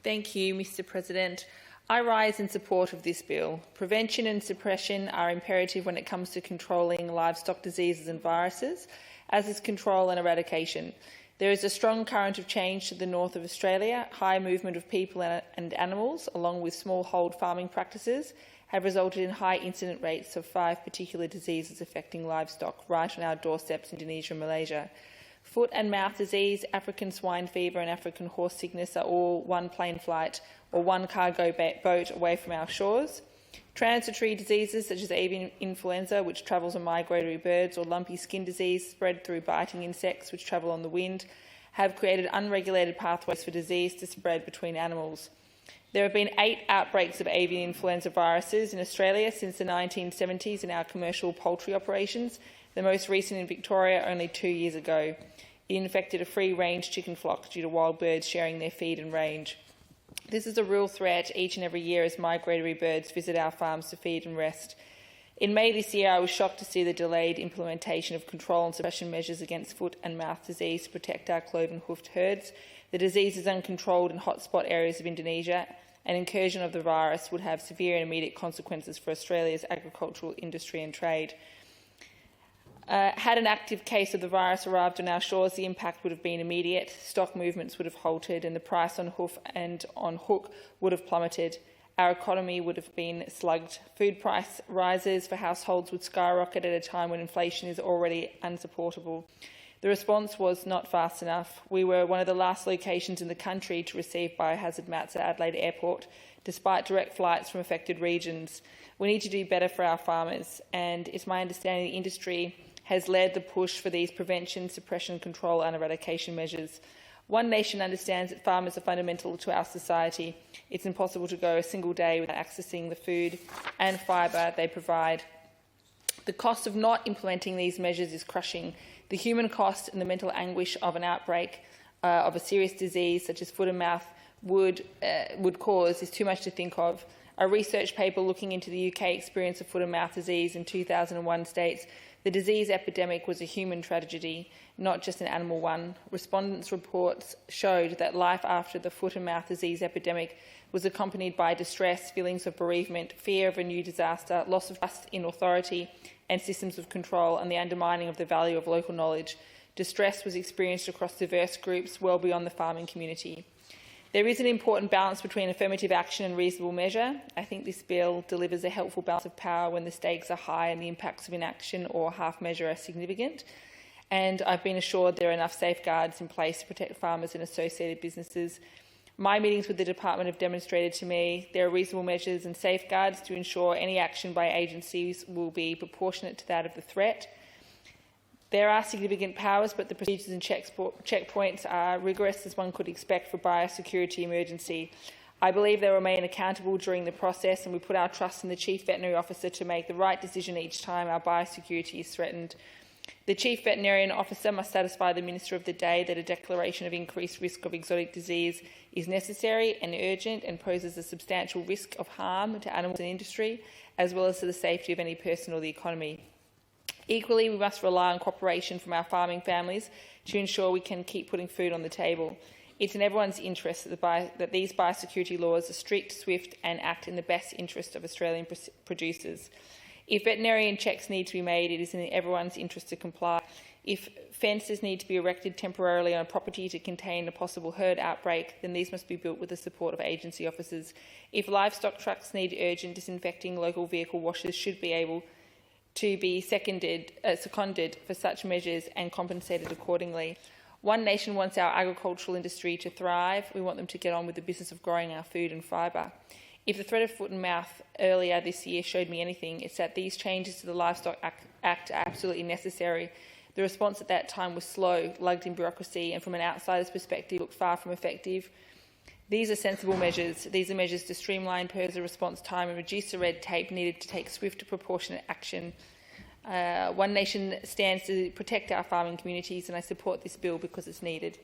Thank you, Mr President. I rise in support of this bill. Prevention and suppression are imperative when it comes to controlling livestock diseases and viruses, as is control and eradication. There is a strong current of change to the north of Australia. High movement of people and animals, along with smallhold farming practices, have resulted in high incident rates of 5 particular diseases affecting livestock right on our doorsteps in Indonesia and Malaysia. Foot and mouth disease, African swine fever and African horse sickness are all one plane flight or one cargo boat away from our shores. Transitory diseases such as avian influenza, which travels on migratory birds, or lumpy skin disease spread through biting insects which travel on the wind, have created unregulated pathways for disease to spread between animals. There have been 8 outbreaks of avian influenza viruses in Australia since the 1970s in our commercial poultry operations, the most recent in Victoria only 2 years ago. It infected a free-range chicken flock due to wild birds sharing their feed and range. This is a real threat each and every year as migratory birds visit our farms to feed and rest. In May this year, I was shocked to see the delayed implementation of control and suppression measures against foot and mouth disease to protect our cloven-hoofed herds. The disease is uncontrolled in hotspot areas of Indonesia. An incursion of the virus would have severe and immediate consequences for Australia's agricultural industry and trade. Had an active case of the virus arrived on our shores, the impact would have been immediate. Stock movements would have halted and the price on hoof and on hook would have plummeted. Our economy would have been slugged. Food price rises for households would skyrocket at a time when inflation is already unsupportable. The response was not fast enough. We were one of the last locations in the country to receive biohazard mats at Adelaide Airport, despite direct flights from affected regions. We need to do better for our farmers, and it's my understanding the industry has led the push for these prevention, suppression, control and eradication measures. One Nation understands that farmers are fundamental to our society. It's impossible to go a single day without accessing the food and fibre they provide. The cost of not implementing these measures is crushing. The human cost and the mental anguish of an outbreak of a serious disease such as foot and mouth would cause is too much to think of. A research paper looking into the UK experience of foot and mouth disease in 2001 states the disease epidemic was a human tragedy, not just an animal one. Respondents' reports showed that life after the foot and mouth disease epidemic was accompanied by distress, feelings of bereavement, fear of a new disaster, loss of trust in authority and systems of control, and the undermining of the value of local knowledge. Distress was experienced across diverse groups well beyond the farming community. There is an important balance between affirmative action and reasonable measure. I think this bill delivers a helpful balance of power when the stakes are high and the impacts of inaction or half measure are significant. And I've been assured there are enough safeguards in place to protect farmers and associated businesses. My meetings with the department have demonstrated to me there are reasonable measures and safeguards to ensure any action by agencies will be proportionate to that of the threat. There are significant powers, but the procedures and checkpoints are rigorous, as one could expect for biosecurity emergency. I believe they remain accountable during the process, and we put our trust in the Chief Veterinary Officer to make the right decision each time our biosecurity is threatened. The Chief Veterinarian Officer must satisfy the Minister of the day that a declaration of increased risk of exotic disease is necessary and urgent and poses a substantial risk of harm to animals and industry, as well as to the safety of any person or the economy. Equally, we must rely on cooperation from our farming families to ensure we can keep putting food on the table. It's in everyone's interest that these biosecurity laws are strict, swift and act in the best interest of Australian producers. If veterinarian checks need to be made, it is in everyone's interest to comply. If fences need to be erected temporarily on a property to contain a possible herd outbreak, then these must be built with the support of agency officers. If livestock trucks need urgent disinfecting, local vehicle washers should be able to be seconded for such measures and compensated accordingly. One Nation wants our agricultural industry to thrive. We want them to get on with the business of growing our food and fibre. If the threat of foot and mouth earlier this year showed me anything, it's that these changes to the Livestock Act are absolutely necessary. The response at that time was slow, lugged in bureaucracy, and from an outsider's perspective looked far from effective. These are sensible measures. These are measures to streamline PIRSA response time and reduce the red tape needed to take swift, proportionate action. One Nation stands to protect our farming communities, and I support this bill because it's needed.